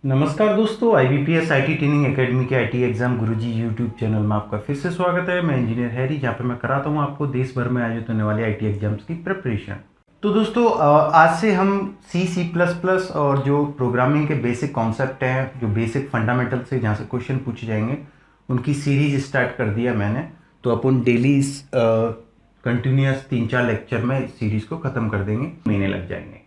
नमस्कार दोस्तों, IBPS IT training academy के IT exam Guruji YouTube channel में आपका फिर से स्वागत है। मैं इंजीनियर हैरी, जहाँ पे मैं कराता हूँ आपको देश भर में आयोजित होने वाले IT एग्जाम्स की प्रिपरेशन। तो दोस्तों आज से हम C++ और जो प्रोग्रामिंग के बेसिक कॉन्सेप्ट हैं, जो बेसिक फंडामेंटल से जहाँ से क्वेश्चन पूछे जाएंगे, उनकी सीरीज स्टार्ट कर दिया मैंने। तो अपन डेली कंटिन्यूस 3-4 लेक्चर में इस सीरीज को ख़त्म कर देंगे, महीने लग जाएंगे।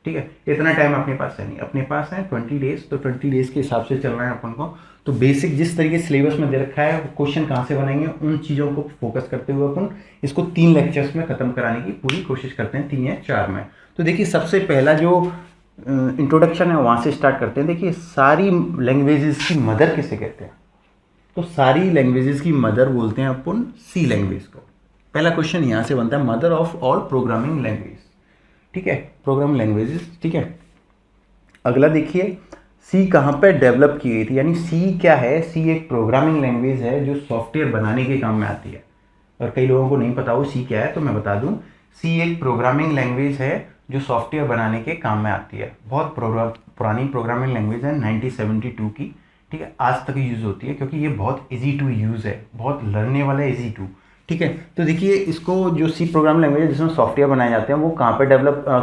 ठीक है, इतना टाइम अपने पास है नहीं, अपने पास है 20 डेज। तो 20 डेज के हिसाब से चल रहा है अपन को। तो बेसिक जिस तरीके से सिलेबस में दे रखा है, क्वेश्चन कहाँ से बनाएंगे, उन चीज़ों को फोकस करते हुए अपन इसको 3 लेक्चर्स में ख़त्म कराने की पूरी कोशिश करते हैं, 3 या 4 में। तो देखिए, सबसे पहला जो इंट्रोडक्शन है वहाँ से स्टार्ट करते हैं। देखिए, सारी लैंग्वेजेस की मदर किसे कहते हैं? तो सारी लैंग्वेजेस की मदर बोलते हैं अपन सी लैंग्वेज को। पहला क्वेश्चन यहाँ से बनता है, mother of all programming language. ठीक है, प्रोग्रामिंग लैंग्वेजेस। ठीक है, अगला देखिए, सी कहाँ पे डेवलप की गई थी, यानी सी क्या है? सी एक प्रोग्रामिंग लैंग्वेज है जो सॉफ्टवेयर बनाने के काम में आती है। और कई लोगों को नहीं पता हो सी क्या है, तो मैं बता दूं, सी एक प्रोग्रामिंग लैंग्वेज है जो सॉफ्टवेयर बनाने के काम में आती है। बहुत पुरानी प्रोग्रामिंग लैंग्वेज है, 1972 की। ठीक है, आज तक यूज़ होती है क्योंकि ये बहुत ईजी टू यूज़ है, बहुत लर्ने वाला है, ईजी टू। ठीक है, तो देखिए, इसको जो सी प्रोग्राम लैंग्वेज है जिसमें सॉफ्टवेयर बनाए जाते हैं, वो कहाँ पे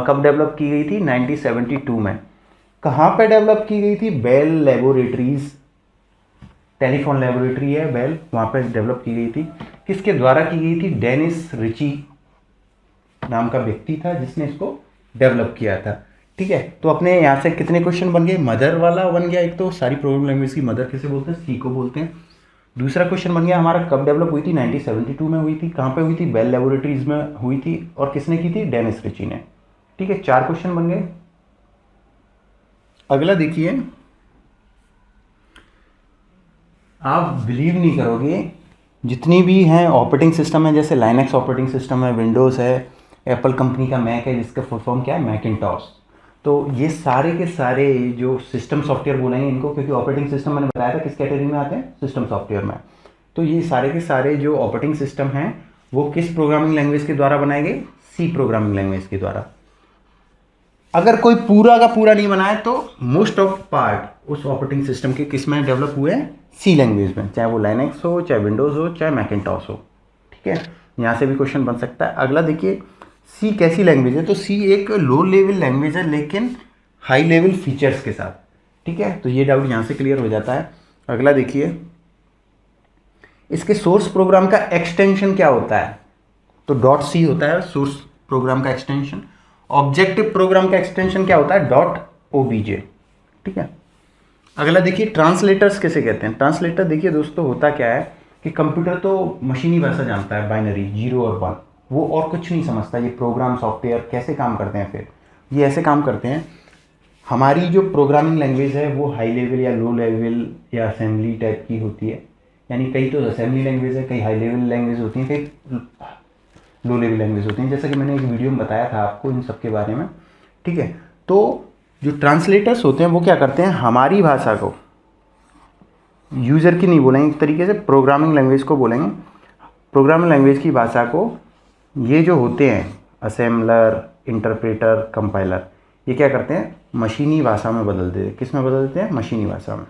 कब डेवलप की गई थी? 1972 में। कहाँ पे डेवलप की गई थी? बेल लेबोरेटरीज, टेलीफोन लेबोरेटरी है बेल, वहाँ पे डेवलप की गई थी। किसके द्वारा की गई थी? डेनिस रिची नाम का व्यक्ति था जिसने इसको डेवलप किया था। ठीक है, तो अपने यहाँ से कितने क्वेश्चन बन गए? मदर वाला बन गया एक, तो सारी प्रोग्रामिंग लैंग्वेज की मदर किसे बोलते हैं? सी को बोलते हैं। दूसरा क्वेश्चन बन गया हमारा, कब डेवलप हुई थी? 1972 में हुई थी। कहाँ पे हुई थी? बेल लेबोरेटरीज में हुई थी। और किसने की थी? डेनिस रिची ने। ठीक है, 4 क्वेश्चन बन गए। अगला देखिए, आप बिलीव नहीं करोगे, जितनी भी हैं ऑपरेटिंग सिस्टम है, जैसे लाइनक्स ऑपरेटिंग सिस्टम है, विंडोज़ है, एप्पल कंपनी का मैक है जिसका फुल फॉर्म क्या है? मैकिन्टॉश। तो ये सारे के सारे जो सिस्टम सॉफ्टवेयर बोलेंगे इनको, क्योंकि ऑपरेटिंग सिस्टम मैंने बताया था किस कैटेगरी में आते हैं? सिस्टम सॉफ्टवेयर में। तो ये सारे के सारे जो ऑपरेटिंग सिस्टम हैं वो किस प्रोग्रामिंग लैंग्वेज के द्वारा बनाए गए? सी प्रोग्रामिंग लैंग्वेज के द्वारा। अगर कोई पूरा का पूरा नहीं बनाए तो मोस्ट ऑफ पार्ट उस ऑपरेटिंग सिस्टम के किस में डेवलप हुए हैं? सी लैंग्वेज में, चाहे वो लाइनक्स हो, चाहे विंडोज़ हो, चाहे मैकिन्टॉश हो। ठीक है, यहाँ से भी क्वेश्चन बन सकता है। अगला देखिए, सी कैसी लैंग्वेज है? तो सी एक लो लेवल लैंग्वेज है लेकिन हाई लेवल फीचर्स के साथ। ठीक है, तो ये डाउट यहाँ से क्लियर हो जाता है। अगला देखिए, इसके सोर्स प्रोग्राम का एक्सटेंशन क्या होता है? तो .c होता है सोर्स प्रोग्राम का एक्सटेंशन। ऑब्जेक्टिव प्रोग्राम का एक्सटेंशन क्या होता है? .obj। ठीक है, अगला देखिए, ट्रांसलेटर्स किसे कहते हैं? ट्रांसलेटर देखिए दोस्तों, होता क्या है कि कंप्यूटर तो मशीनी भाषा जानता है, बाइनरी 0 और 1, वो और कुछ नहीं समझता। ये प्रोग्राम सॉफ्टवेयर कैसे काम करते हैं? फिर ये ऐसे काम करते हैं। हमारी जो प्रोग्रामिंग लैंग्वेज है वो हाई लेवल या लो लेवल या असेंबली टाइप की होती है। यानी कई तो असेंबली लैंग्वेज है, कई हाई लेवल लैंग्वेज होती हैं, कई लो लेवल लैंग्वेज होती हैं, जैसा कि मैंने एक वीडियो में बताया था आपको इन सब के बारे में। ठीक है, तो जो ट्रांसलेटर्स होते हैं वो क्या करते हैं? हमारी भाषा को, यूज़र की नहीं बोलेंगे, एक तरीके से प्रोग्रामिंग लैंग्वेज को बोलेंगे, प्रोग्रामिंग लैंग्वेज की भाषा को ये जो होते हैं असेंबलर, इंटरप्रेटर, कंपाइलर, ये क्या करते हैं? मशीनी भाषा में बदल देते हैं। किस में बदल देते हैं? मशीनी भाषा में।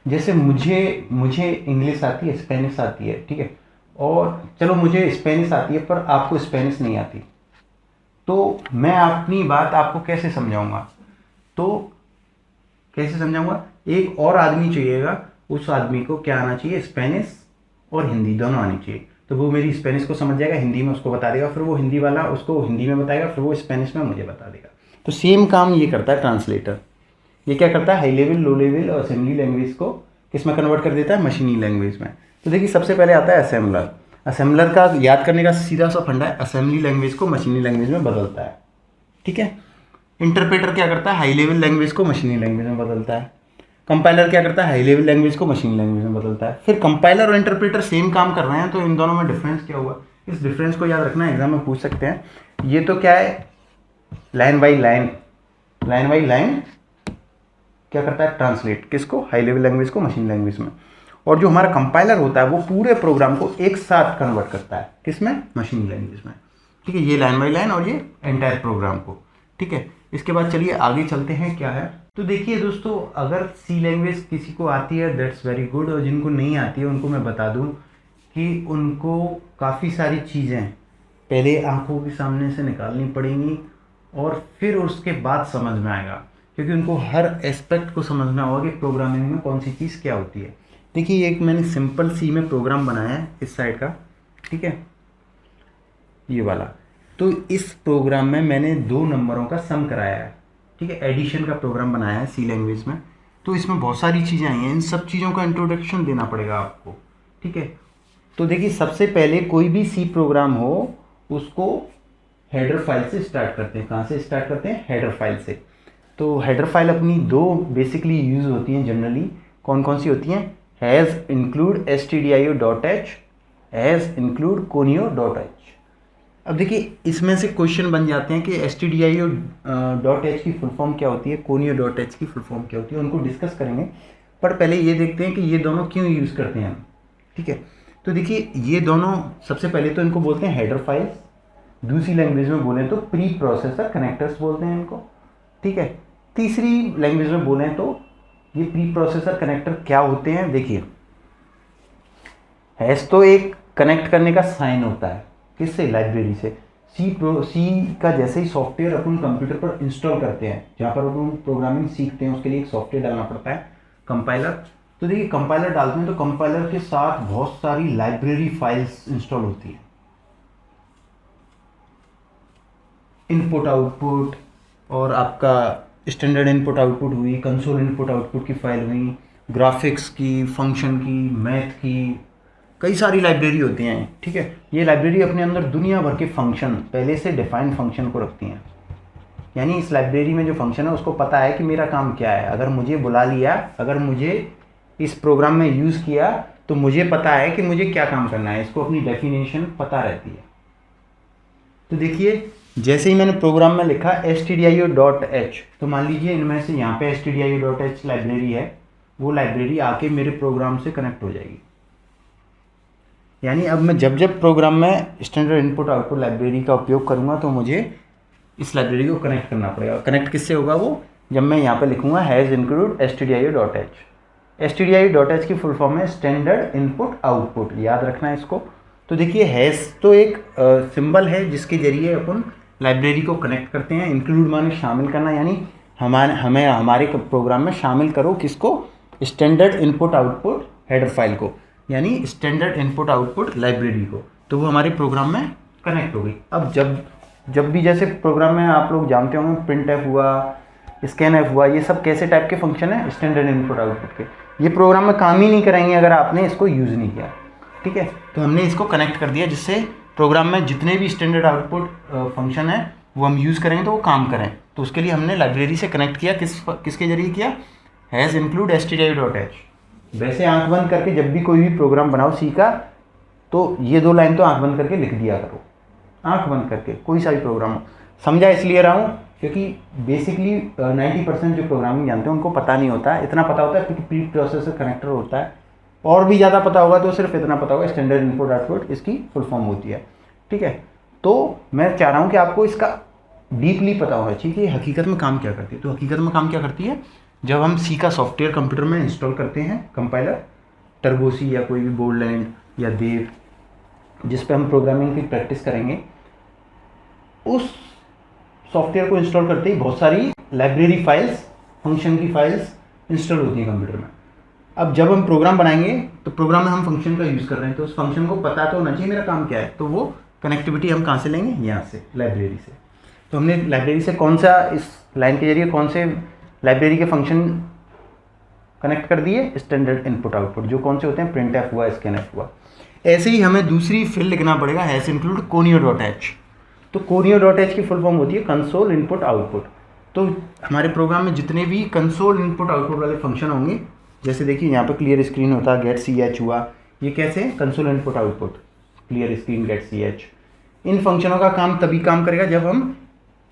जैसे मुझे इंग्लिश आती है, स्पेनिश आती है। ठीक है, और चलो मुझे स्पेनिश आती है पर आपको स्पेनिश नहीं आती, तो मैं अपनी बात आपको कैसे समझाऊंगा? तो कैसे समझाऊंगा? एक और आदमी चाहिएगा, उस आदमी को क्या आना चाहिए? स्पेनिश और हिंदी दोनों आनी चाहिए। तो वो मेरी स्पेनिश को समझ जाएगा, हिंदी में उसको बता देगा, फिर वो हिंदी वाला उसको हिंदी में बताएगा, फिर वो स्पेनिश में मुझे बता देगा। तो सेम काम ये करता है ट्रांसलेटर। ये क्या करता है? हाई लेवल, लो लेवल और असेंबली लैंग्वेज को किस में कन्वर्ट कर देता है? मशीनी लैंग्वेज में। तो देखिए, सबसे पहले आता है असेंबलर। असेंबलर का याद करने का सीधा सा फंडा है, असेंबली लैंग्वेज को मशीनी लैंग्वेज में बदलता है। ठीक है, इंटरप्रेटर क्या करता है? हाई लेवल लैंग्वेज को मशीनी लैंग्वेज में बदलता है। कंपाइलर क्या करता है? हाई लेवल लैंग्वेज को मशीनी लैंग्वेज में बदलता है। फिर कंपाइलर और इंटरप्रेटर सेम काम कर रहे हैं, तो इन दोनों में डिफरेंस क्या हुआ? इस डिफरेंस को याद रखना, एग्जाम में पूछ सकते हैं। ये तो क्या है? Line by line, line by line क्या करता है? ट्रांसलेट किसको? हाई लेवल लैंग्वेज को मशीन लैंग्वेज में। और जो हमारा कंपाइलर होता है वो पूरे प्रोग्राम को एक साथ कन्वर्ट करता है, किसमें? मशीन लैंग्वेज में। ठीक है, ये लाइन बाई लाइन और ये एंटायर प्रोग्राम को। ठीक है, इसके बाद चलिए आगे चलते हैं, क्या है तो देखिए दोस्तों, अगर सी लैंग्वेज किसी को आती है दैट्स वेरी गुड, और जिनको नहीं आती है उनको मैं बता दूं कि उनको काफ़ी सारी चीज़ें पहले आंखों के सामने से निकालनी पड़ेंगी और फिर उसके बाद समझ में आएगा, क्योंकि उनको हर एस्पेक्ट को समझना होगा कि प्रोग्रामिंग में कौन सी चीज़ क्या होती है। देखिए, एक मैंने सिंपल सी में प्रोग्राम बनाया है इस साइड का, ठीक है, ये वाला। तो इस प्रोग्राम में मैंने 2 नंबरों का सम कराया है, ठीक है, एडिशन का प्रोग्राम बनाया है सी लैंग्वेज में। तो इसमें बहुत सारी चीज़ें आई हैं, इन सब चीज़ों का इंट्रोडक्शन देना पड़ेगा आपको, ठीक है। तो देखिए, सबसे पहले कोई भी सी प्रोग्राम हो उसको हेडर फाइल से स्टार्ट करते हैं। कहाँ से स्टार्ट करते हैं? हेडर फाइल से। तो हेडर फाइल अपनी 2 बेसिकली यूज़ होती हैं जनरली। कौन कौन सी होती हैं? Has include stdio.h, has include conio.h। अब देखिए, इसमें से क्वेश्चन बन जाते हैं कि stdio.h की फुल फॉर्म क्या होती है, conio.h की फुल फॉर्म क्या होती है, उनको डिस्कस करेंगे। पर पहले ये देखते हैं कि ये दोनों क्यों यूज़ करते हैं हम, ठीक है। तो देखिए, ये दोनों सबसे पहले तो इनको बोलते हैं हेडर फाइल्स, दूसरी लैंग्वेज में बोलें तो प्री प्रोसेसर कनेक्टर्स बोलते हैं इनको, ठीक है। तीसरी लैंग्वेज में बोलें तो ये प्री प्रोसेसर कनेक्टर क्या होते हैं? देखिए, हैश तो एक कनेक्ट करने का साइन होता है, किससे? लाइब्रेरी से। सी का जैसे ही सॉफ्टवेयर अपन कंप्यूटर पर इंस्टॉल करते हैं, जहाँ पर अपन प्रोग्रामिंग सीखते हैं, उसके लिए एक सॉफ्टवेयर डालना पड़ता है, कंपाइलर। तो देखिए, कंपाइलर डालते हैं तो कंपाइलर के साथ बहुत सारी लाइब्रेरी फाइल्स इंस्टॉल होती है, इनपुट आउटपुट, और आपका स्टैंडर्ड इनपुट आउटपुट हुई, कंसोल इनपुट आउटपुट की फाइल हुई, ग्राफिक्स की, फंक्शन की, मैथ की, कई सारी लाइब्रेरी होती हैं, ठीक है। ये लाइब्रेरी अपने अंदर दुनिया भर के फंक्शन, पहले से डिफाइंड फंक्शन को रखती हैं। यानी इस लाइब्रेरी में जो फंक्शन है उसको पता है कि मेरा काम क्या है। अगर मुझे बुला लिया, अगर मुझे इस प्रोग्राम में यूज़ किया, तो मुझे पता है कि मुझे क्या काम करना है, इसको अपनी डेफिनेशन पता रहती है। तो देखिए, जैसे ही मैंने प्रोग्राम में लिखा stdio.h, तो मान लीजिए इनमें से यहाँ पे stdio.h लाइब्रेरी है, वो लाइब्रेरी आके मेरे प्रोग्राम से कनेक्ट हो जाएगी। यानी अब मैं जब जब प्रोग्राम में स्टैंडर्ड इनपुट आउटपुट लाइब्रेरी का उपयोग करूँगा तो मुझे इस लाइब्रेरी को कनेक्ट करना पड़ेगा। कनेक्ट किससे होगा वो? जब मैं यहाँ पे लिखूँगा हैज़ इंक्लूड stdio.h। stdio.h की फुल फॉर्म है स्टैंडर्ड इनपुट आउटपुट, याद रखना है इसको। तो देखिए, हैज़ तो एक सिंबल है जिसके जरिए अपन लाइब्रेरी को कनेक्ट करते हैं। इंक्लूड माने शामिल करना, यानी हमारे प्रोग्राम में शामिल करो किसको? Standard input output header file को, यानी स्टैंडर्ड इनपुट आउटपुट लाइब्रेरी को। तो वो हमारे प्रोग्राम में कनेक्ट हो गई। अब जब भी जैसे प्रोग्राम में आप लोग जानते होंगे, प्रिंट एफ हुआ, स्कैन एफ हुआ, ये सब कैसे टाइप के फंक्शन है? स्टैंडर्ड इनपुट आउटपुट के। ये प्रोग्राम में काम ही नहीं करेंगे अगर आपने इसको यूज़ नहीं किया, ठीक है। तो हमने इसको कनेक्ट कर दिया जिससे प्रोग्राम में जितने भी स्टैंडर्ड आउटपुट फंक्शन है वो हम यूज़ करेंगे तो वो काम करें। तो उसके लिए हमने लाइब्रेरी से कनेक्ट किया, किसके जरिए किया? Has include stdio.h। वैसे आंख बंद करके जब भी कोई भी प्रोग्राम बनाओ सी का, तो ये 2 लाइन तो आंख बंद करके लिख दिया करो, आंख बंद करके, कोई सा भी प्रोग्राम हो। समझा इसलिए रहा हूँ क्योंकि बेसिकली 90% जो प्रोग्रामिंग जानते हैं उनको पता नहीं होता, इतना पता होता है क्योंकि प्री प्रोसेसर कनेक्टर होता है। और भी ज़्यादा पता होगा तो सिर्फ इतना पता होगा स्टैंडर्ड इनपुट आउटपुट इसकी फुल फॉर्म होती है, ठीक है। तो मैं चाह रहा हूँ कि आपको इसका डीपली पता होना चाहिए कि हकीकत में काम क्या करती है। तो हकीकत में काम क्या करती है? जब हम सी का सॉफ्टवेयर कंप्यूटर में इंस्टॉल करते हैं, कंपाइलर, टर्बोसी या कोई भी बोर्डलैंड या देव, जिस पे हम प्रोग्रामिंग की प्रैक्टिस करेंगे, उस सॉफ्टवेयर को इंस्टॉल करते ही बहुत सारी लाइब्रेरी फाइल्स, फंक्शन की फाइल्स इंस्टॉल होती हैं कंप्यूटर में। अब जब हम प्रोग्राम बनाएंगे तो प्रोग्राम में हम फंक्शन का यूज़ कर रहे हैं, तो उस फंक्शन को पता तो होना चाहिए मेरा काम क्या है। तो वो कनेक्टिविटी हम कहाँ से लेंगे? यहाँ से, लाइब्रेरी से। तो हमने लाइब्रेरी से कौन सा, इस लाइन के जरिए कौन से लाइब्रेरी के फंक्शन कनेक्ट कर दिए? स्टैंडर्ड इनपुट आउटपुट, जो कौन से होते हैं? प्रिंट एफ हुआ, स्कैन एफ हुआ। ऐसे ही हमें दूसरी फिल लिखना पड़ेगा, हैज़ इंक्लूड conio.h। तो conio.h की फुल फॉर्म होती है कंसोल इनपुट आउटपुट। तो हमारे प्रोग्राम में जितने भी कंसोल इनपुट आउटपुट वाले फंक्शन होंगे, जैसे देखिए यहाँ पे क्लियर स्क्रीन होता है, गेट सी एच हुआ, ये कैसे? Console input output, clear screen, get C H. इन फंक्शनों का काम तभी काम करेगा जब हम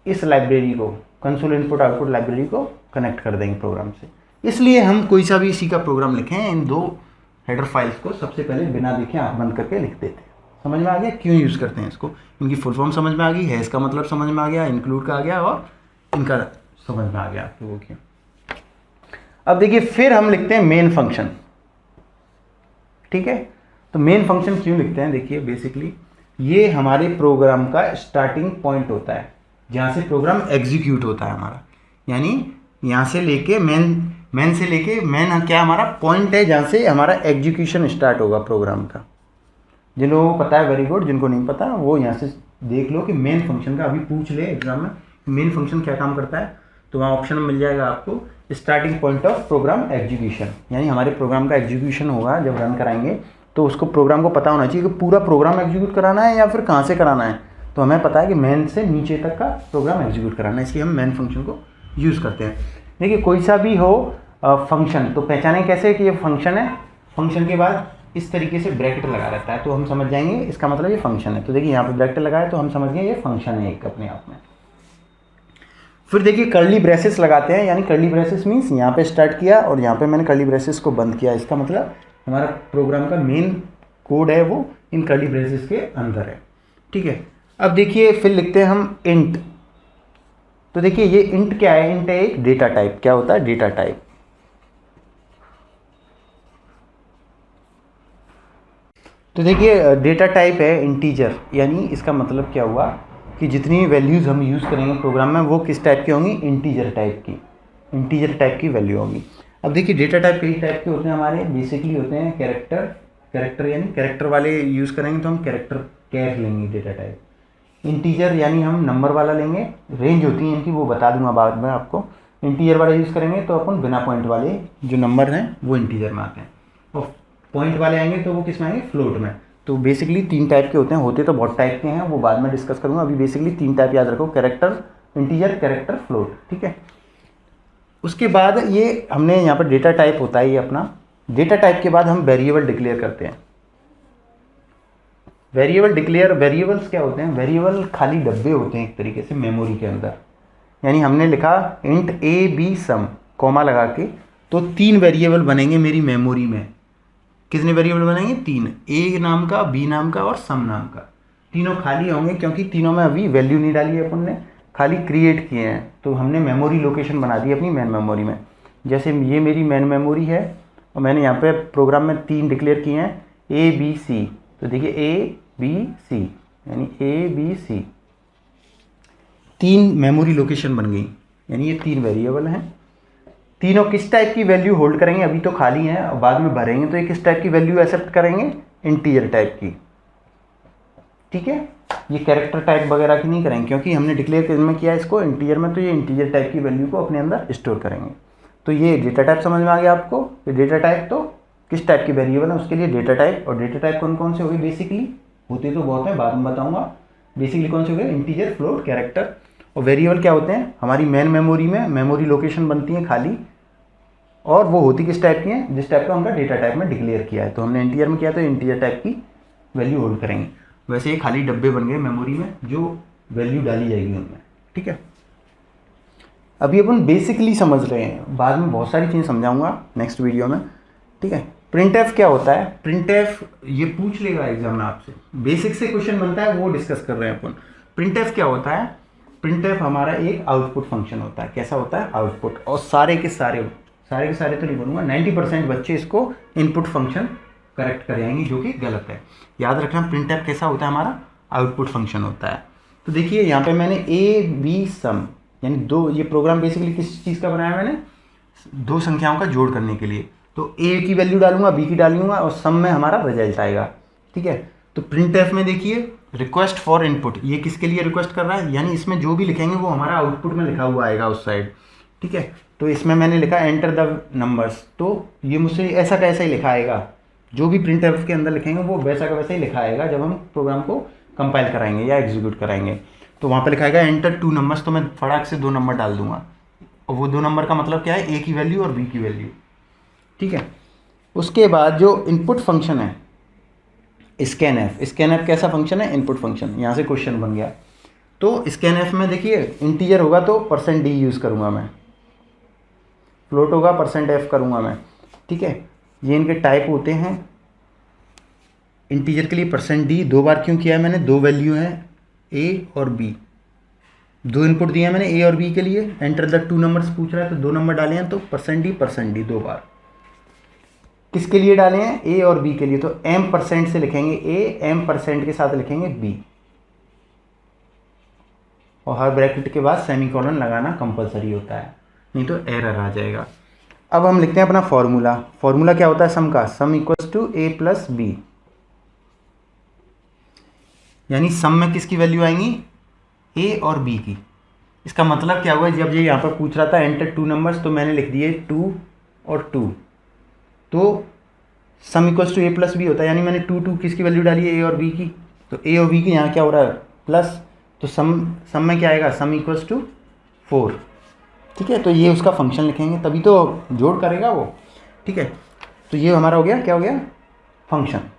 इस लाइब्रेरी को, कंसोल इनपुट आउटपुट लाइब्रेरी को कनेक्ट कर देंगे प्रोग्राम से। इसलिए हम कोई सा भी सी का प्रोग्राम लिखें, इन 2 हेडर फाइल्स को सबसे पहले बिना देखे आँख बंद करके लिख देते हैं। समझ में आ गया क्यों यूज़ करते हैं इसको? इनकी फुल फॉर्म समझ में आ गई, हैज़ का मतलब समझ में आ गया, इंक्लूड का आ गया, और इनका समझ में आ गया आपको वो क्यों। अब देखिए फिर हम लिखते हैं मेन फंक्शन, ठीक है। तो मेन फंक्शन क्यों लिखते हैं, देखिए बेसिकली ये हमारे प्रोग्राम का स्टार्टिंग पॉइंट होता है जहाँ से प्रोग्राम एग्जीक्यूट होता है हमारा, यानी यहाँ से लेके मेन से लेके मेन क्या हमारा पॉइंट है जहाँ से हमारा एग्जीक्यूशन स्टार्ट होगा प्रोग्राम का। जिन लोगों को पता है वेरी गुड, जिनको नहीं पता वो यहाँ से देख लो कि मेन फंक्शन का, अभी पूछ ले एग्जाम में मेन फंक्शन क्या काम करता है, तो वहाँ ऑप्शन में मिल जाएगा आपको starting point of program execution, यानी हमारे प्रोग्राम का एग्जीक्यूशन होगा जब रन कराएंगे तो उसको प्रोग्राम को पता होना चाहिए कि पूरा प्रोग्राम एग्जीक्यूट कराना है या फिर कहाँ से कराना है। तो हमें पता है कि मेन से नीचे तक का प्रोग्राम एग्जीक्यूट कराना है, इसलिए हम मेन फंक्शन को यूज़ करते हैं। देखिए कोई सा भी हो फंक्शन तो पहचानें कैसे कि ये फंक्शन है, फंक्शन के बाद इस तरीके से ब्रैकेट लगा रहता है तो हम समझ जाएंगे इसका मतलब ये फंक्शन है। तो देखिए यहाँ पे ब्रैकेट लगा है तो हम समझ गए ये फंक्शन है एक अपने आप में। फिर देखिए कर्ली ब्रेसेस लगाते हैं, यानी कर्ली ब्रेसेस मीन्स यहाँ पे स्टार्ट किया और यहाँ पे मैंने कर्ली ब्रेसेस को बंद किया, इसका मतलब हमारा प्रोग्राम का मेन कोड है वो इन कर्ली ब्रेसेस के अंदर है, ठीक है। अब देखिए फिर लिखते हैं हम इंट। तो देखिए ये इंट क्या है, इंट है एक डेटा टाइप। क्या होता है, डेटा टाइप। तो देखिए डेटा टाइप है इंटीजर, यानी इसका मतलब क्या हुआ कि जितनी वैल्यूज़ हम यूज़ करेंगे प्रोग्राम में वो किस टाइप की होंगी, इंटीजर टाइप की, इंटीजर टाइप की वैल्यू होगी। अब देखिए डेटा टाइप कई टाइप के होते हैं हमारे, बेसिकली होते हैं कैरेक्टर यानी कैरेक्टर वाले यूज़ करेंगे तो हम कैरेक्टर कैर लेंगे डेटा टाइप। इंटीजर यानी हम नंबर वाला लेंगे, रेंज होती है इनकी वो बता दूंगा बाद में आपको। इंटीजर वाला यूज़ करेंगे तो अपन बिना पॉइंट वाले जो नंबर हैं वो इंटीजर में आते हैं, और पॉइंट वाले आएंगे तो वो किस में आएंगे, फ्लोट में। तो बेसिकली 3 टाइप के होते हैं, होते तो बहुत टाइप के हैं वो बाद में डिस्कस करूँगा, अभी बेसिकली 3 टाइप याद रखो, कैरेक्टर, इंटीजर, कैरेक्टर, फ्लोट, ठीक है। उसके बाद ये हमने यहाँ पर डेटा टाइप होता है ये अपना। डेटा टाइप के बाद हम वेरिएबल डिक्लेयर करते हैं। वेरिएबल्स क्या होते हैं, वेरिएबल खाली डब्बे होते हैं एक तरीके से मेमोरी के अंदर। यानी हमने लिखा int A B sum comma लगा के, तो 3 वेरिएबल बनेंगे मेरी मेमोरी में। कितने वेरिएबल बनेंगे, 3, ए नाम का, बी नाम का और सम नाम का। तीनों खाली होंगे क्योंकि तीनों में अभी वैल्यू नहीं डाली है अपन ने, खाली क्रिएट किए हैं। तो हमने मेमोरी लोकेशन बना दी अपनी मेन मेमोरी में। जैसे ये मेरी मेन मेमोरी है और मैंने यहाँ पे प्रोग्राम में 3 डिक्लेयर किए हैं, ए बी सी। तो देखिए ए बी सी यानी A B C, 3 memory location बन गई, यानी ये 3 वेरिएबल हैं। तीनों किस टाइप की वैल्यू होल्ड करेंगे, अभी तो खाली हैं और बाद में भरेंगे तो ये किस टाइप की वैल्यू एक्सेप्ट करेंगे, इंटीजर टाइप की, ठीक है। ये कैरेक्टर टाइप वगैरह की नहीं करेंगे क्योंकि हमने डिक्लेयर में किया इसको इंटीजर में, तो ये इंटीजर टाइप की वैल्यू को अपने अंदर स्टोर करेंगे। तो ये डेटा टाइप समझ में आ गया आपको। ये डेटा टाइप तो किस टाइप की वेरिएबल है उसके लिए डेटा टाइप, और डेटा टाइप कौन कौन से हो गए, बेसिकली होते तो बहुत है बाद में बताऊंगा। बेसिकली कौन से हो गए, इंटीजर, फ्लोट, कैरेक्टर। और वेरिएबल क्या होते हैं, हमारी मेन मेमोरी में मेमोरी लोकेशन बनती है खाली, और वो होती किस टाइप की है, जिस टाइप का हमने डेटा टाइप में डिक्लेयर किया है। तो हमने इंटीजर में किया तो इंटीजर टाइप की वैल्यू होल्ड करेंगे। वैसे ये खाली डब्बे बन गए मेमोरी में जो वैल्यू डाली जाएगी उनमें, ठीक है। अभी अपन बेसिकली समझ रहे हैं, बाद में बहुत सारी चीज़ें समझाऊंगा नेक्स्ट वीडियो में, ठीक है। प्रिंटएफ क्या होता है, प्रिंटएफ ये पूछ लेगा एग्जाम में आपसे, बेसिक से क्वेश्चन बनता है वो डिस्कस कर रहे हैं अपन। प्रिंटएफ क्या होता है, प्रिंटएफ हमारा एक आउटपुट फंक्शन होता है। कैसा होता है, आउटपुट। और सारे के सारे तो नहीं बोलूँगा, 90% बच्चे इसको इनपुट फंक्शन करेक्ट कर जाएंगे, जो कि गलत है। याद रखना प्रिंटएफ कैसा होता है, हमारा आउटपुट फंक्शन होता है। तो देखिए यहाँ पे मैंने ए बी सम यानी 2, ये प्रोग्राम बेसिकली किस चीज़ का बनाया मैंने, 2 संख्याओं का जोड़ करने के लिए। तो ए की वैल्यू डालूंगा, बी की डालूंगा और सम में हमारा रिजल्ट आएगा, ठीक है। तो प्रिंटएफ में देखिए रिक्वेस्ट फॉर इनपुट, ये किसके लिए रिक्वेस्ट कर रहा है, यानी इसमें जो भी लिखेंगे वो हमारा आउटपुट में लिखा हुआ आएगा उस साइड, ठीक है। तो इसमें मैंने लिखा एंटर द नंबर्स, तो ये मुझसे ऐसा कैसा ही लिखा आएगा, जो भी प्रिंटएफ के अंदर लिखेंगे वो वैसा का वैसा ही लिखा आएगा जब हम प्रोग्राम को कंपाइल कराएंगे या एग्जीक्यूट कराएंगे। तो वहाँ पर लिखा आएगा एंटर 2 नंबर्स, तो मैं फटाक से 2 नंबर डाल दूंगा, और वो 2 नंबर का मतलब क्या है, ए की वैल्यू और बी की वैल्यू, ठीक है। उसके बाद जो इनपुट फंक्शन है स्कैनएफ, स्कैनएफ कैसा फंक्शन है, इनपुट फंक्शन। यहाँ से क्वेश्चन बन गया। तो स्कैनएफ में देखिए इंटीजर होगा तो %d यूज़ करूँगा मैं, फ्लोट होगा %f करूँगा मैं, ठीक है। ये इनके टाइप होते हैं। इंटीजर के लिए %d 2 बार क्यों किया है मैंने, 2 वैल्यू हैं a और b, दो इनपुट दिए हैं मैंने ए और बी के लिए, एंटर द टू नंबर्स पूछ रहा है तो दो नंबर डाले हैं, तो % दो बार। किसके लिए डाले हैं? ए और बी के लिए, तो M% से लिखेंगे ए, M% के साथ लिखेंगे बी, और हर ब्रैकेट के बाद सेमीकोलन लगाना कंपलसरी होता है, नहीं तो एरर आ जाएगा। अब हम लिखते हैं अपना फॉर्मूला। फॉर्मूला क्या होता है सम का? Sum equals to A plus B, यानी सम में किसकी वैल्यू आएंगी? ए और बी की। इसका मतलब क्या हुआ? जब ये यहाँ पर पूछ रहा था एंटर टू नंबर्स, तो मैंने लिख दिए 2 और 2, तो sum equals to A plus B होता है, यानी मैंने 2 किसकी वैल्यू डाली है? ए और बी की। तो ए और बी की यहाँ क्या हो रहा है? प्लस, तो सम में क्या आएगा? Sum equals to 4। ठीक है, तो ये उसका फंक्शन लिखेंगे, तभी तो जोड़ करेगा वो। ठीक है, तो ये हमारा हो गया, क्या हो गया? फंक्शन।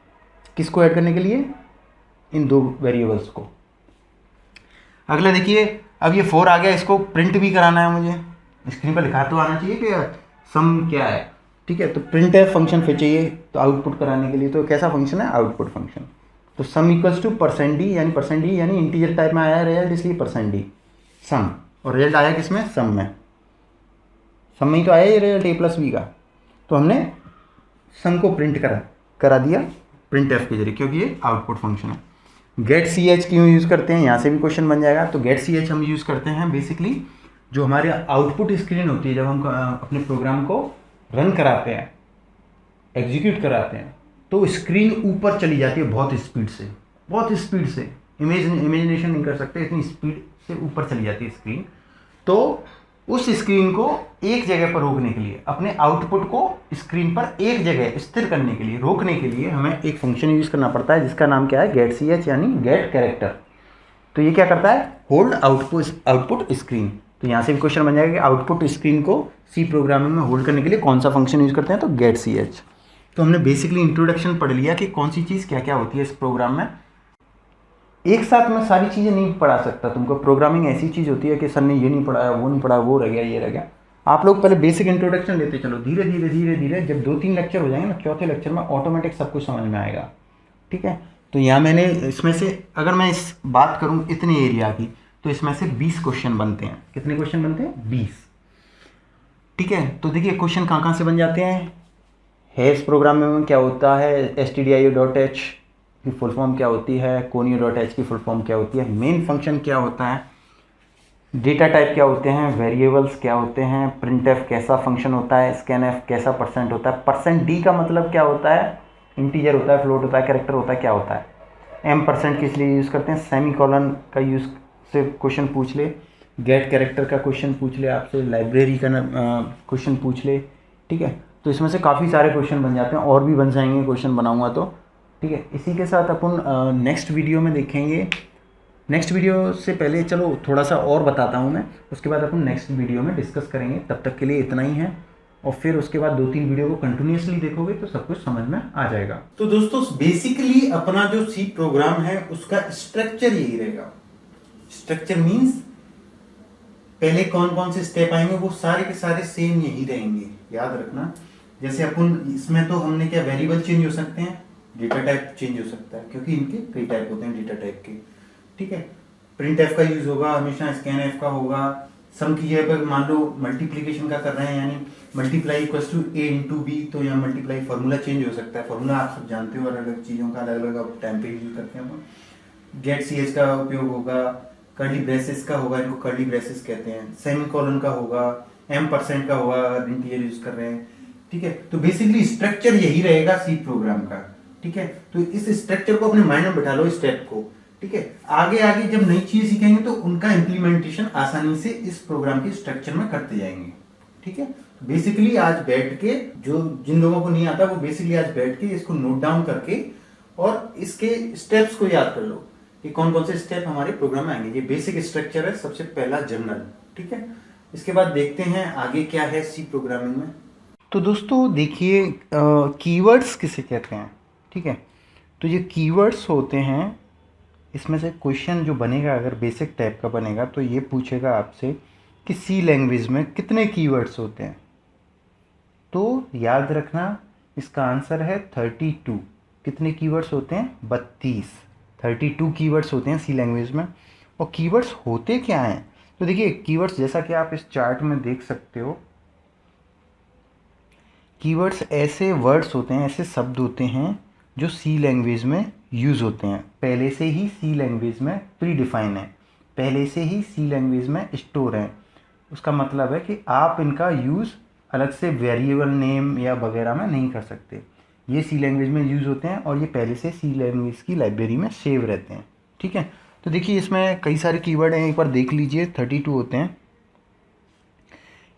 किसको ऐड करने के लिए? इन दो वेरिएबल्स को। अगला देखिए, अब ये 4 आ गया, इसको प्रिंट भी कराना है मुझे, स्क्रीन पर लिखा तो आना चाहिए कि सम क्या है। ठीक है, तो प्रिंट है फंक्शन फिर चाहिए, तो आउटपुट कराने के लिए तो कैसा फंक्शन है? Output function. तो सम इक्वल्स टू %d, यानी %d यानी इंटीजर टाइप में आया है रिजल्ट, इसलिए %d सम, और रिजल्ट आया किसमें? सम में। सम में ही तो आया ये रिजल्ट ए प्लस बी का, तो हमने सम को प्रिंट करा दिया प्रिंट एफ के जरिए, क्योंकि ये आउटपुट फंक्शन है। गेट सी एच क्यों यूज़ करते हैं? यहाँ से भी क्वेश्चन बन जाएगा। तो गेट सी एच हम यूज़ करते हैं बेसिकली जो हमारे आउटपुट स्क्रीन होती है, जब हम अपने प्रोग्राम को रन कराते हैं, एग्जीक्यूट कराते हैं, तो स्क्रीन ऊपर चली जाती है बहुत स्पीड से, बहुत स्पीड से, इमेजिनेशन नहीं कर सकते, इतनी स्पीड से ऊपर चली जाती है स्क्रीन। तो उस स्क्रीन को एक जगह पर रोकने के लिए, अपने आउटपुट को स्क्रीन पर एक जगह स्थिर करने के लिए, रोकने के लिए हमें एक फंक्शन यूज़ करना पड़ता है, जिसका नाम क्या है? गेट सी एच, यानी गेट कैरेक्टर। तो ये क्या करता है? Hold output screen. तो यहाँ से भी क्वेश्चन बन जाएगा कि आउटपुट स्क्रीन को सी प्रोग्रामिंग में होल्ड करने के लिए कौन सा फंक्शन यूज़ करते हैं? तो गेट सी एच। तो हमने बेसिकली इंट्रोडक्शन पढ़ लिया कि कौन सी चीज़ क्या क्या होती है इस प्रोग्राम में। एक साथ मैं सारी चीज़ें नहीं पढ़ा सकता तुमको, प्रोग्रामिंग ऐसी चीज़ होती है कि सर ने ये नहीं पढ़ाया, वो नहीं पढ़ा, वो रह गया, ये रह गया। आप लोग पहले बेसिक इंट्रोडक्शन लेते चलो, धीरे धीरे धीरे धीरे, जब 2-3 लेक्चर हो जाएंगे ना, चौथे लेक्चर में ऑटोमेटिक सब कुछ समझ में आएगा। ठीक है, तो यहाँ मैंने इसमें से, अगर मैं इस बात करूँ इतने एरिया की, तो इसमें से 20 क्वेश्चन बनते हैं। कितने क्वेश्चन बनते हैं? 20। ठीक है, तो देखिए क्वेश्चन कहाँ कहाँ से बन जाते हैं। हैश प्रोग्रामिंग में क्या होता है? stdio.h की फुल फॉर्म क्या होती है? conio.h की फुल फॉर्म क्या होती है? मेन फंक्शन क्या होता है? डेटा टाइप क्या होते हैं? वेरिएबल्स क्या होते हैं? printf कैसा फंक्शन होता है? scanf कैसा % होता है? %d का मतलब क्या होता है? इंटीजर होता है, फ्लोट होता है, कैरेक्टर होता है, क्या होता है? M% किस लिए यूज़ करते हैं? सेमीकोलन का यूज़ से क्वेश्चन पूछ ले, गेट कैरेक्टर का क्वेश्चन पूछ ले आपसे, लाइब्रेरी का क्वेश्चन पूछ ले। ठीक है, तो इसमें से काफ़ी सारे क्वेश्चन बन जाते हैं, और भी बन जाएंगे क्वेश्चन बनाऊंगा तो। ठीक है, इसी के साथ अपन नेक्स्ट वीडियो में देखेंगे। नेक्स्ट वीडियो से पहले चलो थोड़ा सा और बताता हूँ मैं, उसके बाद अपन नेक्स्ट वीडियो में डिस्कस करेंगे। तब तक के लिए इतना ही है, और फिर उसके बाद 2-3 वीडियो को कंटिन्यूसली देखोगे तो सब कुछ समझ में आ जाएगा। तो दोस्तों बेसिकली अपना जो सी प्रोग्राम है उसका स्ट्रक्चर यही रहेगा। स्ट्रक्चर मीन्स पहले कौन कौन से स्टेप आएंगे वो सारे के सारे सेम यही रहेंगे, याद रखना। जैसे अपन इसमें तो हमने क्या, वेरिएबल चेंज हो सकते हैं, डेटा टाइप चेंज हो सकता है, क्योंकि इनके कई टाइप होते हैं डेटा टाइप के। ठीक है, प्रिंट एफ का यूज होगा हमेशा, स्कैन एफ का होगा। सम की जगह पर मान लो मल्टीप्लीकेशन का कर रहे हैं, यानी multiply equals to A into B, तो यहाँ मल्टीप्लाई फार्मूला चेंज हो सकता है। फार्मूला आप सब जानते हो, अलग अलग चीज़ों का अलग अलग टाइम पे यूज करते हैं अपन। गेट सी एच का उपयोग होगा, कर्ली ब्रेसेस का होगा, इनको कर्ली ब्रेसेस कहते हैं, सेमीकोलन का होगा, M% का होगा अगर इंटीजर यूज कर रहे हैं। ठीक है, तो बेसिकली स्ट्रक्चर यही रहेगा सी प्रोग्राम का। ठीक है, तो इस स्ट्रक्चर को अपने माइंड में बैठा लो, स्टेप को। ठीक है, आगे आगे जब नई चीज सीखेंगे तो उनका इम्प्लीमेंटेशन आसानी से इस प्रोग्राम के स्ट्रक्चर में करते जाएंगे। ठीक है, बेसिकली आज बैठ के, जो जिन लोगों को नहीं आता वो बेसिकली आज बैठ के इसको नोट डाउन करके और इसके स्टेप्स को याद कर लो कि कौन कौन से स्टेप हमारे प्रोग्राम में आएंगे। ये बेसिक स्ट्रक्चर है, सबसे पहला जनरल। ठीक है, इसके बाद देखते हैं आगे क्या है सी प्रोग्रामिंग में। तो दोस्तों देखिए, कीवर्ड्स किसे कहते हैं। ठीक है, तो ये कीवर्ड्स होते हैं, इसमें से क्वेश्चन जो बनेगा अगर बेसिक टाइप का बनेगा तो ये पूछेगा आपसे कि सी लैंग्वेज में कितने कीवर्ड्स होते हैं। तो याद रखना इसका आंसर है 32। कितने कीवर्ड्स होते हैं? 32 कीवर्ड्स होते हैं सी लैंग्वेज में। और कीवर्ड्स होते क्या हैं? तो देखिए कीवर्ड्स जैसा कि आप इस चार्ट में देख सकते हो, कीवर्ड्स ऐसे वर्ड्स होते हैं, ऐसे शब्द होते हैं जो सी लैंग्वेज में यूज़ होते हैं, पहले से ही सी लैंग्वेज में प्री डिफाइन है, पहले से ही सी लैंग्वेज में स्टोर है। उसका मतलब है कि आप इनका यूज़ अलग से वेरिएबल नेम या वगैरह में नहीं कर सकते। ये सी लैंग्वेज में यूज़ होते हैं और ये पहले से सी लैंग्वेज की लाइब्रेरी में सेव रहते हैं। ठीक है, तो देखिए इसमें कई सारे कीवर्ड हैं, एक बार देख लीजिए, 32 होते हैं।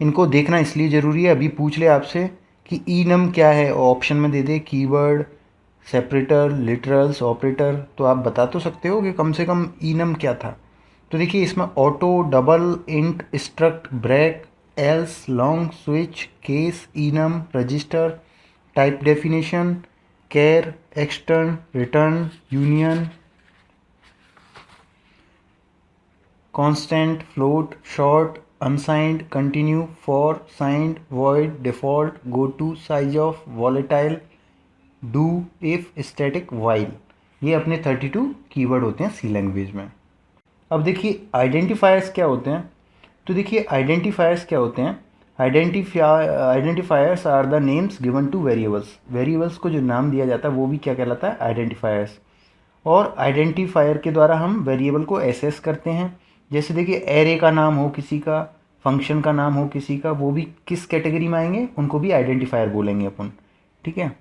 इनको देखना इसलिए ज़रूरी है, अभी पूछ ले आपसे कि इनम क्या है, ऑप्शन में दे दे कीवर्ड, सेपरेटर, लिटरल्स, ऑपरेटर, तो आप बता तो सकते हो कि कम से कम इनम क्या था। तो देखिए इसमें auto, double, int, struct, break, else, long, switch, case, enum, register, type definition, char, extern, return, union, constant, float, short, unsigned, continue, for, signed, void, default, go to, size of, volatile, do, if, static, while, ये अपने 32 keyword होते हैं सी language में। अब देखिए identifiers क्या होते हैं। तो देखिए आइडेंटिफायर्स क्या होते हैं, identifiers are the names given to variables, variables को जो नाम दिया जाता है वो भी क्या कहलाता है, आइडेंटिफायर्स। और आइडेंटिफायर के द्वारा हम वेरिएबल को एसेस करते हैं। जैसे देखिए एरे का नाम हो किसी का, फंक्शन का नाम हो किसी का, वो भी किस कैटेगरी में आएंगे, उनको भी आइडेंटिफायर बोलेंगे अपन। ठीक है,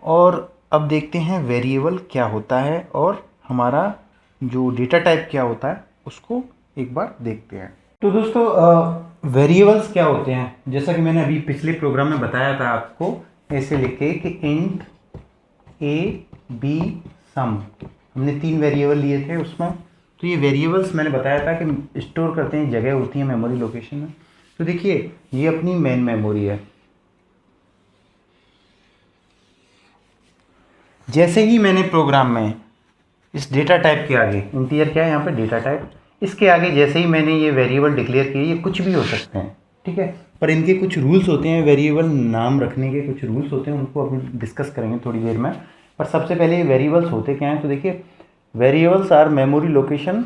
और अब देखते हैं वेरिएबल क्या होता है और हमारा जो डेटा टाइप क्या होता है उसको एक बार देखते हैं। तो दोस्तों वेरिएबल्स क्या होते हैं, जैसा कि मैंने अभी पिछले प्रोग्राम में बताया था आपको, ऐसे लिखे कि इंट ए बी सम, हमने 3 वेरिएबल लिए थे उसमें। तो ये वेरिएबल्स मैंने बताया था कि स्टोर करते हैं, जगह होती है मेमोरी लोकेशन में। तो देखिए ये अपनी मेन मेमोरी है। जैसे ही मैंने प्रोग्राम में इस डेटा टाइप के आगे, इंटीजर क्या है यहाँ पे, डेटा टाइप, इसके आगे जैसे ही मैंने ये वेरिएबल डिक्लेयर किए, ये कुछ भी हो सकते हैं, ठीक है, पर इनके कुछ रूल्स होते हैं, वेरिएबल नाम रखने के कुछ रूल्स होते हैं, उनको अभी डिस्कस करेंगे थोड़ी देर में। पर सबसे पहले ये वेरिएबल्स होते क्या हैं, तो देखिए variables are memory location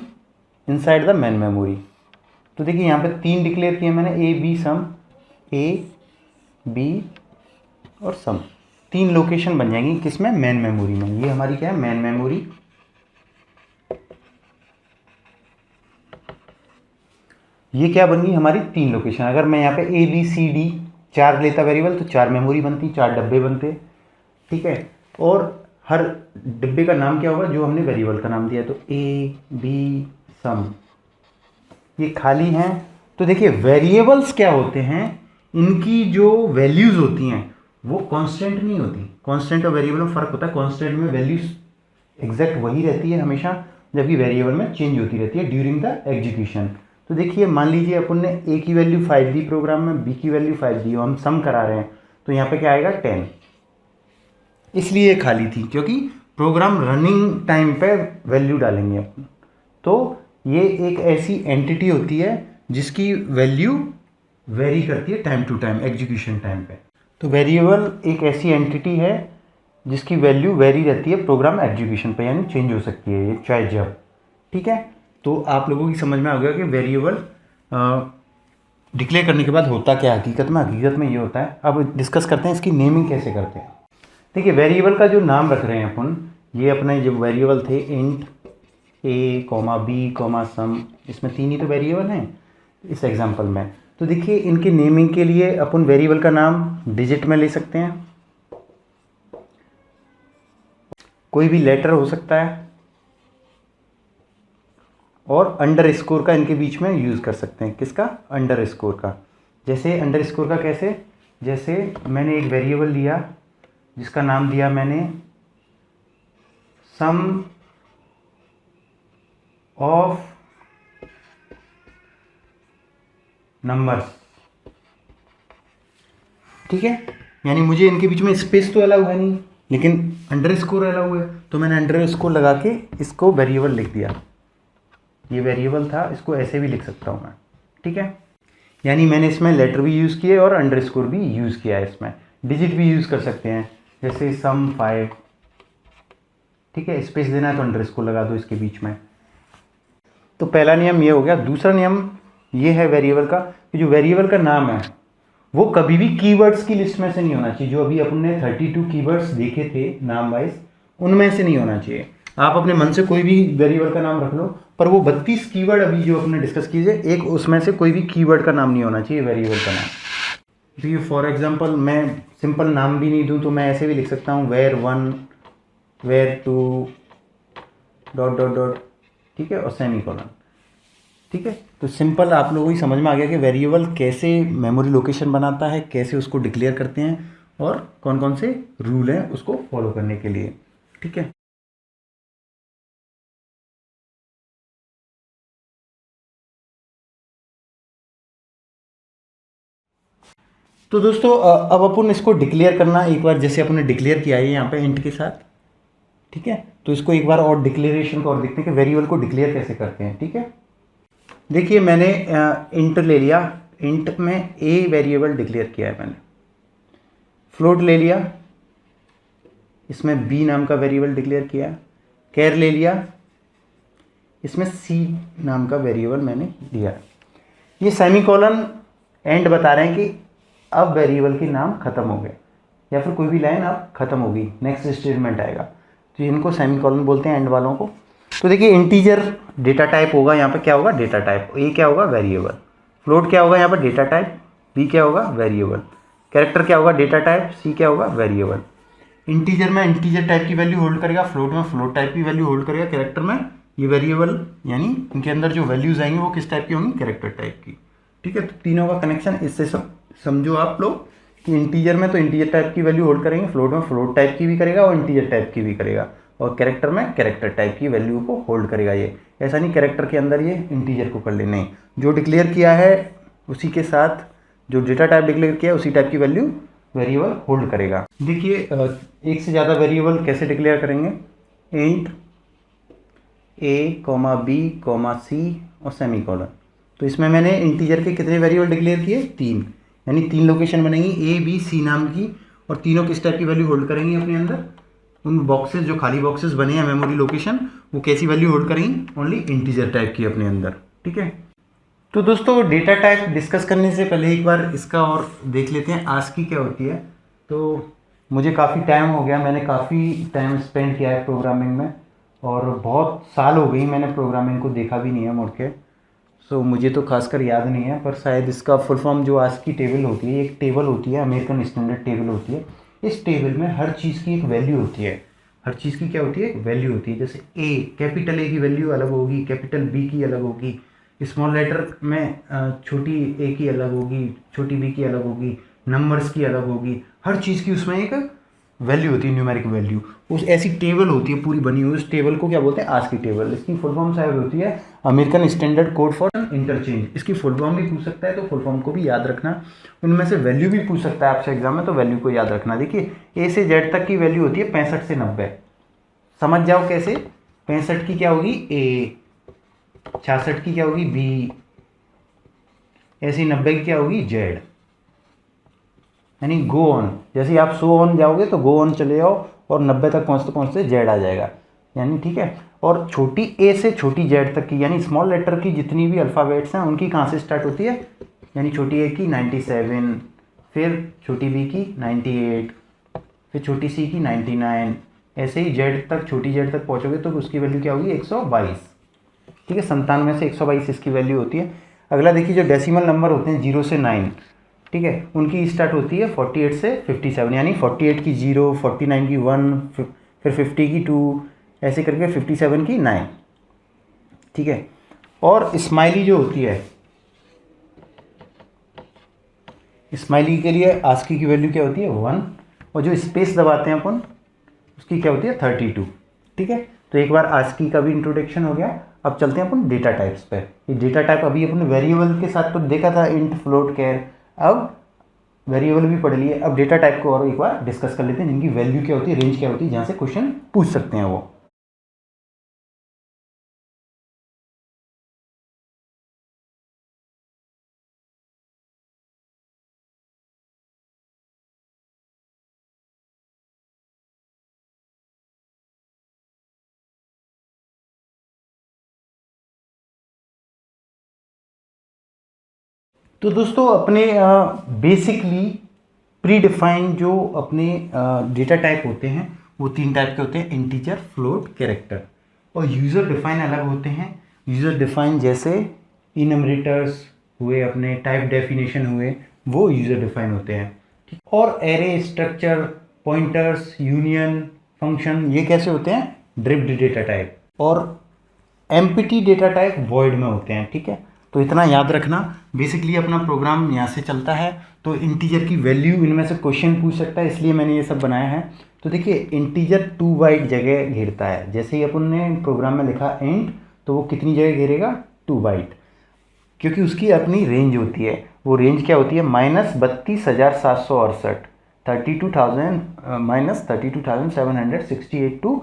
inside the main memory. तो देखिए यहाँ पे 3 डिक्लेयर किए मैंने, ए बी सम, ए बी और सम, 3 लोकेशन बन जाएंगी किसमें, मेन मेमोरी में। ये हमारी क्या है, मेन मेमोरी। ये क्या बन गई हमारी 3 लोकेशन। अगर मैं यहाँ पे ए बी सी डी 4 लेता वेरिएबल तो 4 मेमोरी बनती, 4 डब्बे बनते, ठीक है। और हर डिब्बे का नाम क्या होगा, जो हमने वेरिएबल का नाम दिया, तो ए बी सम, ये खाली हैं। तो देखिए वेरिएबल्स क्या होते हैं, इनकी जो वैल्यूज़ होती हैं वो कांस्टेंट नहीं होती। कांस्टेंट और वेरिएबल में फ़र्क होता है। कांस्टेंट में वैल्यूज एग्जैक्ट वही रहती है हमेशा, जबकि वेरिएबल में चेंज होती रहती है ड्यूरिंग द एग्जीक्यूशन। तो देखिए मान लीजिए अपन ने ए की वैल्यू 5 दी प्रोग्राम में, बी की वैल्यू 5 दी और हम सम करा रहे हैं, तो यहाँ पे क्या आएगा 10, इसलिए ये खाली थी क्योंकि प्रोग्राम रनिंग टाइम पे वैल्यू डालेंगे अपन। तो ये एक ऐसी एंटिटी होती है जिसकी वैल्यू वेरी करती है time to time, execution time पे। तो वेरिएबल एक ऐसी एंटिटी है जिसकी वैल्यू वेरी रहती है प्रोग्राम एग्जीक्यूशन पे, यानी चेंज हो सकती है ये चाहे जब, ठीक है। तो आप लोगों की समझ में आ गया कि वेरिएबल डिक्लेयर करने के बाद होता क्या हकीकत में ये होता है। अब डिस्कस करते हैं इसकी नेमिंग कैसे करते हैं। देखिए वेरिएबल का जो नाम रख रहे हैं अपन, ये अपने जो वेरिएबल थे इंट ए कॉमा बी कॉमा सम, इसमें 3 ही तो वेरिएबल हैं इस एग्जांपल में। तो देखिए इनके नेमिंग के लिए अपन वेरिएबल का नाम डिजिट में ले सकते हैं, कोई भी लेटर हो सकता है, और अंडर स्कोर का इनके बीच में यूज़ कर सकते हैं। किसका, अंडर स्कोर का। जैसे अंडर स्कोर का कैसे, जैसे मैंने एक वेरिएबल लिया जिसका नाम दिया मैंने सम ऑफ नंबर्स, ठीक है, यानी मुझे इनके बीच में स्पेस तो अलाउ है नहीं, लेकिन अंडर स्कोर अलाउ है, तो मैंने अंडर स्कोर लगा के इसको वेरिएबल लिख दिया। ये वेरिएबल था, इसको ऐसे भी लिख सकता हूँ मैं, ठीक है। यानी मैंने इसमें लेटर भी यूज़ किए और अंडर स्कोर भी यूज़ किया है। इसमें डिजिट भी यूज़ कर सकते हैं, जैसे सम 5, ठीक है, स्पेस देना है तो अंडर स्कोर लगा दो इसके बीच में। तो पहला नियम ये हो गया। दूसरा नियम ये है वेरिएबल का कि जो वेरिएबल का नाम है वो कभी भी कीवर्ड्स की लिस्ट में से नहीं होना चाहिए। जो अभी अपने 32 कीवर्ड्स देखे थे नाम वाइज, उनमें से नहीं होना चाहिए। आप अपने मन से कोई भी वेरिएबल का नाम रख लो, पर वो 32 कीवर्ड अभी जो अपने डिस्कस कीजिए, एक उसमें से कोई भी कीवर्ड का नाम नहीं होना चाहिए वेरिएबल का नाम। तो फॉर एग्जाम्पल मैं सिंपल नाम भी नहीं दूँ तो मैं ऐसे भी लिख सकता हूँ where1 where2 dot dot dot, ठीक है, और सेमीकोलन। ठीक है, तो सिंपल आप लोगों को ही समझ में आ गया कि वेरिएबल कैसे मेमोरी लोकेशन बनाता है, कैसे उसको डिक्लेयर करते हैं, और कौन कौन से रूल हैं उसको फॉलो करने के लिए। ठीक है, तो दोस्तों अब अपन इसको डिक्लेयर करना एक बार, जैसे अपने डिक्लेयर किया है यहाँ पे इंट के साथ। ठीक है, तो इसको एक बार और डिक्लेरेशन को और देखते हैं कि वेरिएबल को डिक्लेयर कैसे करते हैं। ठीक है, देखिए मैंने इंट ले लिया, इंट में ए वेरिएबल डिक्लेयर किया है मैंने। फ्लोट ले लिया, इसमें बी नाम का वेरिएबल डिक्लेयर किया। कैर ले लिया, इसमें सी नाम का वेरिएबल मैंने दिया। ये सेमीकोलन एंड बता रहे हैं कि अब वेरिएबल के नाम खत्म हो गए, या फिर कोई भी लाइन अब खत्म होगी, नेक्स्ट स्टेटमेंट आएगा। तो इनको सेमीकोलन बोलते हैं एंड वालों को। तो देखिए इंटीजर डेटा टाइप होगा, यहाँ पे क्या होगा, डेटा टाइप। ए क्या होगा, वेरिएबल। फ्लोट क्या होगा यहाँ पर, डेटा टाइप। बी क्या होगा, वेरिएबल। कैरेक्टर क्या होगा, डेटा टाइप। सी क्या होगा, वेरिएबल। इंटीजर में इंटीजर टाइप की वैल्यू होल्ड करेगा, फ्लोट में फ्लोट टाइप की वैल्यू होल्ड करेगा, कैरेक्टर में ये वेरिएबल, यानी इनके अंदर जो वैल्यूज आएंगी वो किस टाइप की होंगी, कैरेक्टर टाइप की। ठीक है, तो तीनों का कनेक्शन इससे समझो आप लोग कि इंटीजर में तो इंटीजर टाइप की वैल्यू होल्ड करेंगे, फ्लोट में फ्लोट टाइप की भी करेगा और इंटीजर टाइप की भी करेगा, और कैरेक्टर में कैरेक्टर टाइप की वैल्यू को होल्ड करेगा। ये ऐसा नहीं कैरेक्टर के अंदर ये इंटीजर को कर ले, नहीं, जो डिक्लेयर किया है उसी के साथ, जो डेटा टाइप डिक्लेयर किया है उसी टाइप की वैल्यू वेरिएबल होल्ड करेगा। देखिए एक से ज़्यादा वेरिएबल कैसे डिक्लेयर करेंगे, इंट ए कॉमा बी कॉमा सी और सेमीकोलन। तो इसमें मैंने इंटीजर के कितने वेरिएबल डिक्लेयर किए, 3, यानी 3 लोकेशन बनेंगी ए बी सी नाम की, और तीनों किस टाइप की वैल्यू होल्ड करेंगी अपने अंदर, उन बॉक्सेस जो खाली बॉक्सेस बने हैं मेमोरी लोकेशन, वो कैसी वैल्यू होल्ड करेंगी, ओनली इंटीजर टाइप की अपने अंदर। ठीक है, तो दोस्तों डेटा टाइप डिस्कस करने से पहले एक बार इसका और देख लेते हैं आस्की क्या होती है। तो मुझे काफ़ी टाइम हो गया, मैंने काफ़ी टाइम स्पेंड किया है प्रोग्रामिंग में, और बहुत साल हो गई मैंने प्रोग्रामिंग को देखा भी नहीं है मुड़ के। सो मुझे तो खासकर याद नहीं है, पर शायद इसका फुल फॉर्म जो आस्की टेबल होती है, एक टेबल होती है, अमेरिकन स्टैंडर्ड टेबल होती है। इस टेबल में हर चीज़ की एक वैल्यू होती है, हर चीज़ की क्या होती है, एक वैल्यू होती है। जैसे ए, कैपिटल ए की वैल्यू अलग होगी, कैपिटल बी की अलग होगी, स्मॉल लेटर में छोटी ए की अलग होगी, छोटी बी की अलग होगी, नंबर्स की अलग होगी, हर चीज़ की उसमें एक वैल्यू होती है, न्यूमेरिक वैल्यू। उस ऐसी टेबल होती है पूरी बनी हुई, उस टेबल को क्या बोलते हैं, आस्की टेबल। इसकी फुल फॉर्म शायद होती है American standard code for interchange. इसकी फुल फॉर्म भी पूछ सकता है, तो फुल फॉर्म को भी याद रखना। उनमें से वैल्यू भी पूछ सकता है आपसे एग्जाम में, तो वैल्यू को याद रखना। देखिए ए से जेड तक की वैल्यू होती है 65 से 90, समझ जाओ कैसे। 65 की क्या होगी, ए, 66 की क्या होगी, बी, ऐसी 90 की क्या होगी, जेड। यानी गो ऑन, जैसे आप सो ऑन जाओगे तो गो ऑन चले जाओ, और 90 तक पहुँचते पहुँचते जेड आ जाएगा, यानी ठीक है। और छोटी ए से छोटी जेड तक की, यानी स्मॉल लेटर की जितनी भी अल्फ़ाबेट्स हैं उनकी कहाँ से स्टार्ट होती है, यानी छोटी ए की 97, फिर छोटी बी की 98, फिर छोटी सी की 99, ऐसे ही जेड तक, छोटी जेड तक पहुँचोगे तो उसकी वैल्यू क्या होगी, 122। ठीक है, 97 से 122 इसकी वैल्यू होती है। अगला देखिए जो डेसिमल नंबर होते हैं 0 से 9, ठीक है, उनकी स्टार्ट होती है 48 से 57, यानी 48 की 0, 49 की 1, फिर 50 की 2, ऐसे करके 57 की 9। ठीक है, और स्माइली जो होती है, स्माइली के लिए आस्की की वैल्यू क्या होती है, 1, और जो स्पेस दबाते हैं अपन उसकी क्या होती है, 32। ठीक है, तो एक बार आस्की का भी इंट्रोडक्शन हो गया। अब चलते हैं अपन डेटा टाइप्स पे। ये डेटा टाइप अभी अपन वेरिएबल के साथ तो देखा था, इंट, फ्लोट, कैर, अब वेरिएबल भी पढ़ लिए। अब डेटा टाइप को और एक बार डिस्कस कर लेते हैं, जिनकी वैल्यू क्या होती है, रेंज क्या होती है, जहाँ से क्वेश्चन पूछ सकते हैं वो। तो दोस्तों अपने बेसिकली प्री डिफाइंड जो अपने डेटा टाइप होते हैं वो 3 टाइप के होते हैं, इंटीजर, फ्लोट, कैरेक्टर। और यूज़र डिफाइन अलग होते हैं। यूज़र डिफाइन जैसे इनमरेटर्स हुए, अपने टाइप डेफिनेशन हुए, वो यूज़र डिफाइन होते हैं। ठीक, और array structure, pointers, union, function, ये कैसे होते हैं, ड्रिफ्ड डेटा टाइप। और एम्प्टी डेटा टाइप वॉइड में होते हैं। ठीक है, तो इतना याद रखना। बेसिकली अपना प्रोग्राम यहाँ से चलता है। तो इंटीजर की वैल्यू इनमें से क्वेश्चन पूछ सकता है, इसलिए मैंने ये सब बनाया है। तो देखिए इंटीजर 2 बाइट जगह घेरता है। जैसे ही अपन ने प्रोग्राम में लिखा इंट, तो वो कितनी जगह घेरेगा, 2 बाइट, क्योंकि उसकी अपनी रेंज होती है। वो रेंज क्या होती है, -32,768, 32,-32,768 टू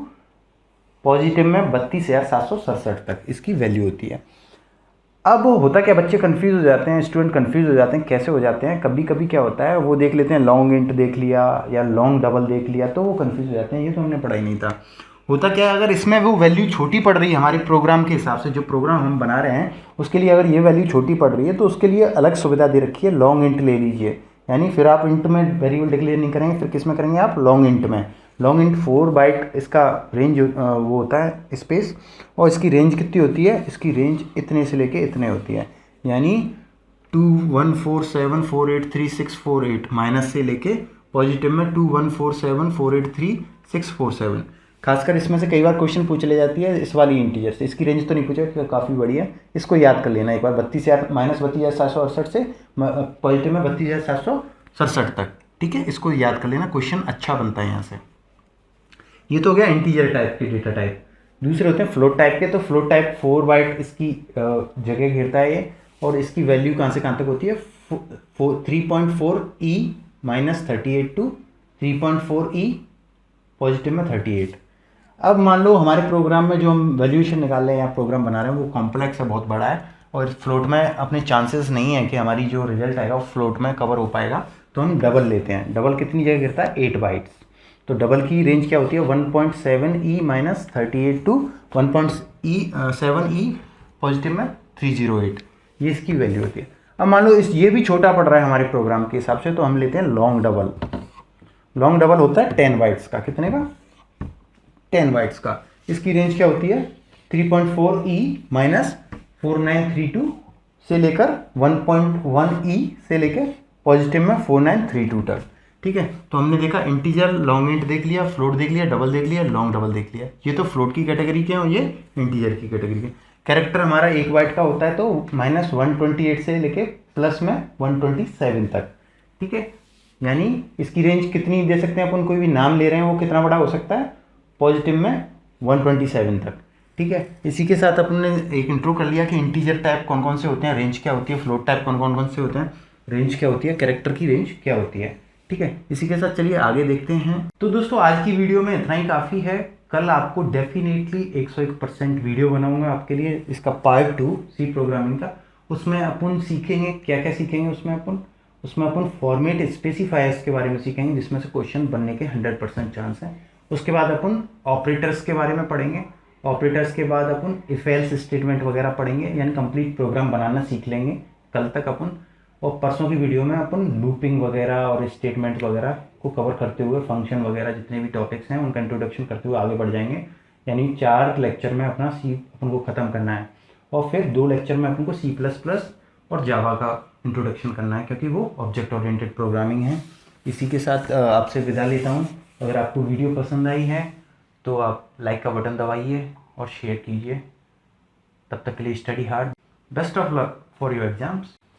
पॉजिटिव में 32,767 तक इसकी वैल्यू होती है। अब होता क्या, बच्चे कंफ्यूज हो जाते हैं, स्टूडेंट कंफ्यूज हो जाते हैं। कैसे हो जाते हैं, कभी कभी क्या होता है, वो देख लेते हैं लॉन्ग इंट देख लिया या लॉन्ग डबल देख लिया, तो वो कंफ्यूज हो जाते हैं, ये तो हमने पढ़ा ही नहीं था। होता क्या है, अगर इसमें वो वैल्यू छोटी पड़ रही है हमारे प्रोग्राम के हिसाब से, जो प्रोग्राम हम बना रहे हैं उसके लिए अगर ये वैल्यू छोटी पड़ रही है, तो उसके लिए अलग सुविधा दे रखी है, लॉन्ग इंट ले लीजिए। यानी फिर आप इंट में वेरिएबल डिक्लेयर नहीं करेंगे, फिर किस में करेंगे आप, लॉन्ग इंट में। लॉन्ग इंट 4 बाइट इसका रेंज वो होता है स्पेस, और इसकी रेंज कितनी होती है, इसकी रेंज इतने से लेके इतने होती है। यानी 2147483648 माइनस से लेके पॉजिटिव में 2147483647। खासकर इसमें से कई बार क्वेश्चन पूछ ले जाती है इस वाली इंटीजर से। इसकी रेंज तो नहीं पूछा, काफ़ी बड़ी है, इसको याद कर लेना एक बार। 32,-32,768 से पॉजिटिव में 32,767 तक। ठीक है, इसको याद कर लेना, क्वेश्चन अच्छा बनता है यहाँ से। ये तो हो गया इंटीजर टाइप के डेटा टाइप। दूसरे होते हैं फ्लोट टाइप के। तो फ्लोट टाइप 4 बाइट इसकी जगह घेरता है ये, और इसकी वैल्यू कहाँ से कहाँ तक होती है, 3.4e -38 टू 3.4e पॉजिटिव में 38। अब मान लो हमारे प्रोग्राम में जो हम वैल्यूएशन निकाल रहे हैं या प्रोग्राम बना रहे हैं वो कॉम्प्लेक्स है, बहुत बड़ा है, और फ्लोट में अपने चांसेस नहीं है कि हमारी जो रिजल्ट आएगा वो फ्लोट में कवर हो पाएगा। तो हम डबल लेते हैं। डबल कितनी जगह गिरता है, 8 बाइट्स। तो डबल की रेंज क्या होती है, 1.7e -38 टू 1.7e पॉजिटिव में 308, ये इसकी वैल्यू होती है। अब मान लो ये भी छोटा पड़ रहा है हमारे प्रोग्राम के हिसाब से, तो हम लेते हैं लॉन्ग डबल। लॉन्ग डबल होता है 10 बाइट्स का। कितने का, 10 बाइट्स का। इसकी रेंज क्या होती है, 3.4e -4932 से लेकर 1.1e से लेकर पॉजिटिव में 4932 तक। ठीक है, तो हमने देखा इंटीजर, लॉन्ग इंट देख लिया, फ्लोट देख लिया, डबल देख लिया, लॉन्ग डबल देख लिया। ये तो फ्लोट की कैटेगरी के हैं और ये इंटीजर की कैटेगरी के। कैरेक्टर हमारा 1 बाइट का होता है, तो -128 से लेके प्लस में 127 तक। ठीक है, यानी इसकी रेंज कितनी दे सकते हैं अपन, कोई भी नाम ले रहे हैं वो कितना बड़ा हो सकता है, पॉजिटिव में 127 तक। ठीक है, इसी के साथ अपन ने एक इंट्रो कर लिया कि इंटीजर टाइप कौन कौन से होते हैं, रेंज क्या होती है, फ्लोट टाइप कौन से होते हैं, रेंज क्या होती है, कैरेक्टर की रेंज क्या होती है। ठीक है, इसी के साथ चलिए आगे देखते हैं। तो दोस्तों आज की वीडियो में इतना ही काफ़ी है। कल आपको डेफिनेटली 101% वीडियो बनाऊंगा आपके लिए, इसका पार्ट 2 सी प्रोग्रामिंग का। उसमें अपन सीखेंगे क्या क्या सीखेंगे, उसमें अपन फॉर्मेट स्पेसिफायर्स के बारे में सीखेंगे, जिसमें से क्वेश्चन बनने के 100% चांस हैं। उसके बाद अपन ऑपरेटर्स के बारे में पढ़ेंगे। ऑपरेटर्स के बाद अपन इफ एल्स स्टेटमेंट वगैरह पढ़ेंगे, यानी कंप्लीट प्रोग्राम बनाना सीख लेंगे कल तक अपन। और परसों की वीडियो में अपन लूपिंग वगैरह और स्टेटमेंट वगैरह को कवर करते हुए, फंक्शन वगैरह जितने भी टॉपिक्स हैं उनका इंट्रोडक्शन करते हुए आगे बढ़ जाएंगे। यानी 4 लेक्चर में अपना सी अपन को ख़त्म करना है, और फिर 2 लेक्चर में अपन को C++ और जावा का इंट्रोडक्शन करना है, क्योंकि वो ऑब्जेक्ट ओरिएंटेड प्रोग्रामिंग है। इसी के साथ आपसे विदा लेता हूँ। अगर आपको वीडियो पसंद आई है तो आप लाइक का बटन दबाइए और शेयर कीजिए। तब तक के लिए study hard, best of luck for your exams.